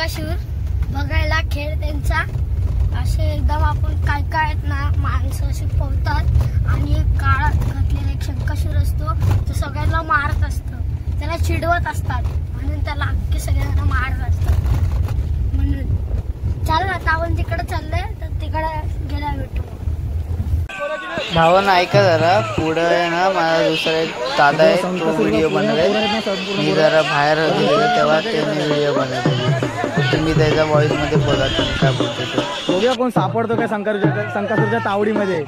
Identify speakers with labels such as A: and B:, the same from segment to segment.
A: बघायला खेळ त्यांचा असे एकदम आपण काय काय आहेत ना माणसं अशी पोहतात आणि एक काळात घातलेला एक शंकासूर असतो तो सगळ्यांना मारत असतो त्याला चिडवत असतात म्हणून त्याला अख्खे सगळ्यांना मारत असतात म्हणून चालेल आता आपण तिकडे चाललोय तर तिकडे गेल्या भेटू
B: भावांना ऐका जरा पुढे ना मला दुसरा एक दादा आहे तो व्हिडिओ बनवले मी जरा बाहेर गेलेलो तेव्हा त्याने व्हिडिओ बनवले तुम्ही त्याच्या व्हॉइस मध्ये बोला तुम्ही काय बोलतो तो
C: बघूया कोण सापडतो काय शंकासूरच्या तावडीमध्ये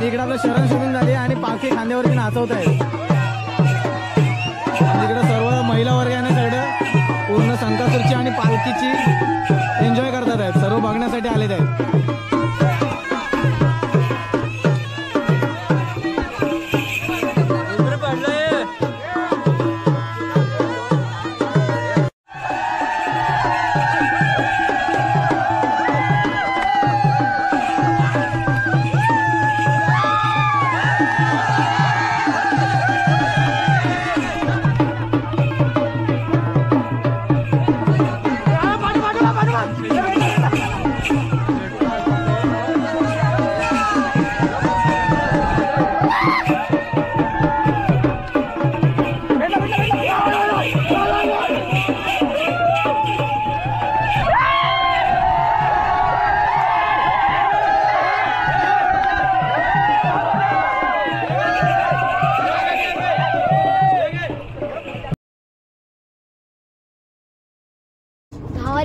C: इकडे आपलं शरण शोधून झाली आणि पालखी खांद्यावरती नाचवत आहेत आणि इकडे सर्व महिला वर्गाने सगळं पूर्ण शंकासूरची आणि पालखीची एन्जॉय करतात आहेत सर्व बघण्यासाठी आलेले आहेत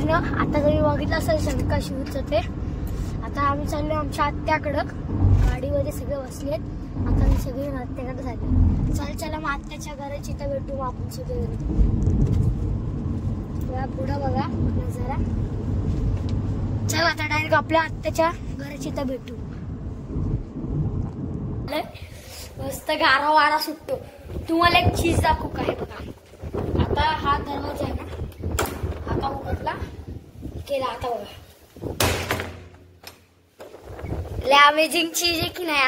A: आता तुम्ही बघितलं असेल शंकासूरचं ते आता आम्ही चाललो आमच्या आत्याकडं गाडीमध्ये सगळे बसलेत आता आम्ही सगळे आत्याकडे झाले चला मग आत्याच्या घराची तर भेटू आपण सगळे पुढं बघा नजारा चल आता डायरेक्ट आपल्या आत्याच्या घराची तर भेटू मस्त गारा वारा सुटतो तुम्हाला एक चीज दाखवू काय बघा आता हा दरवाजा आहे ना आता उघडला केला आता बघा लय अमेझिंग चीज आहे की नाही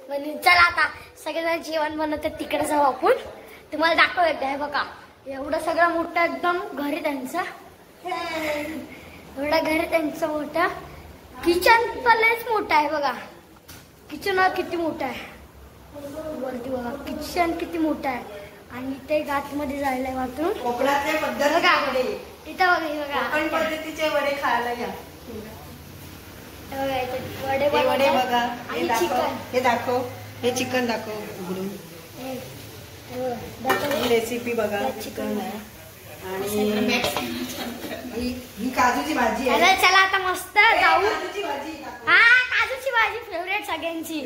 A: म्हणून चला आता सगळेजण जेवण बनवतात तिकडे जाऊ आपण तुम्हाला दाखव एकदा हे बघा एवढं सगळं मोठं एकदम घर आहे त्यांचं एवढं घर आहे त्यांचं मोठं किचन तर लयच मोठं आहे बघा किचन किती मोठं आहे वरती बघा किचन किती मोठं आहे आणि ते गात मध्ये जायला वाटून
D: कोकणातल्या पद्धतीने
A: तिथं बघा
D: कोकण पद्धतीचे वडे खायला घ्या
A: वडे
D: वडे बघा
A: आणि चिकन
D: हे दाखव हे चिकन दाखव उघडून रेसिपी बघा चिकन आहे आणि ही काजूची भाजी आहे
A: चला आता मस्त जाऊ हा काजूची भाजी फेवरेट सगळ्यांची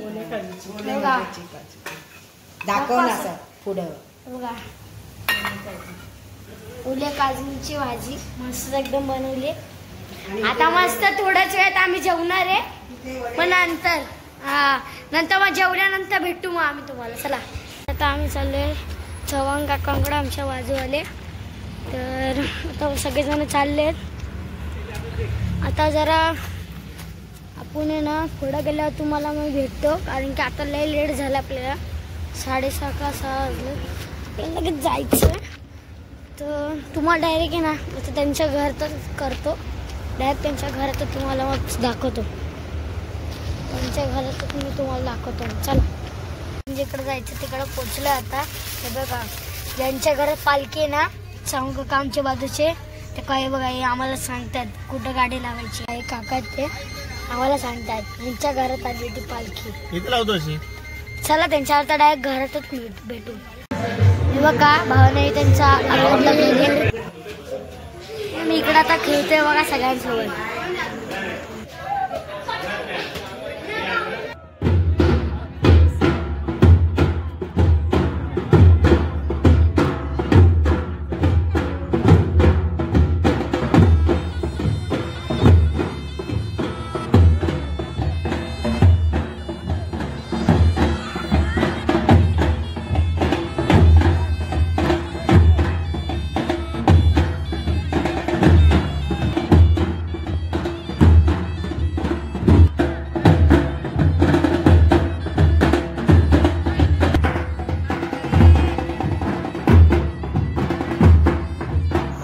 D: दाखव ना सर पुढं
A: बघा ओल्या काजूची भाजी मस्त एकदम बनवली आता मस्त थोड्याच वेळात आम्ही जेवणार आहे पण नंतर मग जेवल्यानंतर भेटू मग आम्ही तुम्हाला चला आता आम्ही चाललोय चव्हाण काकांकडे आमच्या बाजूवाले तर आता सगळेजण चाललेत आता जरा आपण आहे ना पुढे गेल्यावर तुम्हाला मग भेटतो कारण की आता लय लेट झाला आपल्याला 6:30 का 6 वाजले लगेच जायचं तर तुम्हाला डायरेक्ट आहे ना आता त्यांच्या घरातच करतो डायरेक्ट त्यांच्या घरात तुम्हाला मग दाखवतो त्यांच्या घरात मी तुम्हाला दाखवतो चला जिकडे जायचं तिकडे पोचलो आता. हे बघा ज्यांच्या घरात पालखी आहे ना सांगू का आमच्या बाजूचे ते काय बघा हे आम्हाला सांगतात कुठं गाडी लावायची. आहे काका ते आम्हाला सांगतात त्यांच्या घरात आली ती पालखी.
C: इथे लावतो अशी.
A: चला त्यांच्या आता डायरेक्ट घरातच भेटू. हे बघा भावाने त्यांचा आवाज लागलेले. मी इकडे आता खेळतोय बघा सगळ्यांसोबत.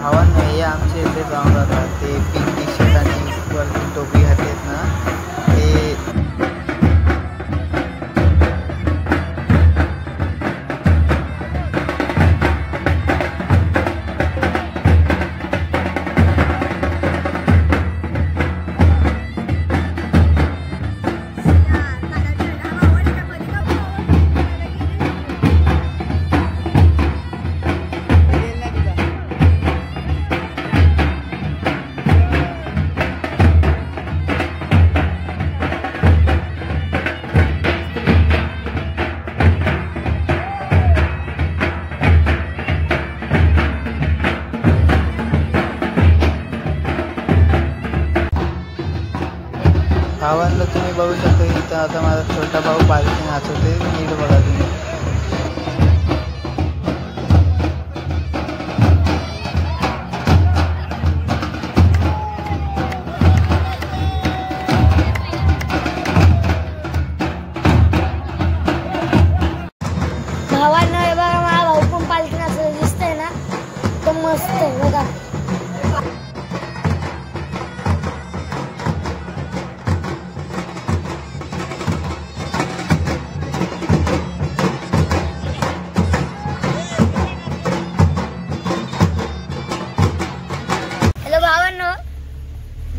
B: भावांनो हे आमच्या इथे जाऊन राहतात. ते पिंक टी शर्ट आणि वरती टोपी घातलीत ना ते भावांना तुम्ही बघू शकता. इथं आता माझा छोटा भाऊ पालखी नाचवते. नीट बघा तुम्ही.
A: भावांना हे बघा माझा भाऊ पण पालखी नाचवत दिसतंय ना तो मस्त आहे बघा. भावांनो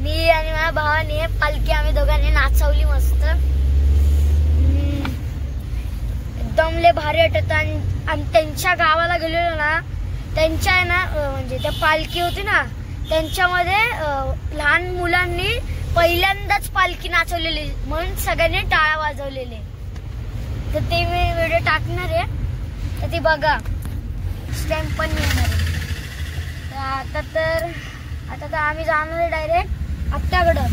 A: मी आणि माझ्या भावाने पालखी आम्ही दोघांनी नाचवली मस्त. एकदम लय भारी वाटत. आणि त्यांच्या गावाला गेलेलो ना त्यांच्या आहे ना म्हणजे त्या पालखी होती ना त्यांच्यामध्ये लहान मुलांनी पहिल्यांदाच पालखी नाचवलेली म्हणून सगळ्यांनी टाळ्या वाजवलेले. तर ते मी व्हिडिओ टाकणार आहे तर ती बघा. स्टॅम्प पण मिळणार आहे. आता तर आम्ही जाणार आहे डायरेक्ट आत्याकडं.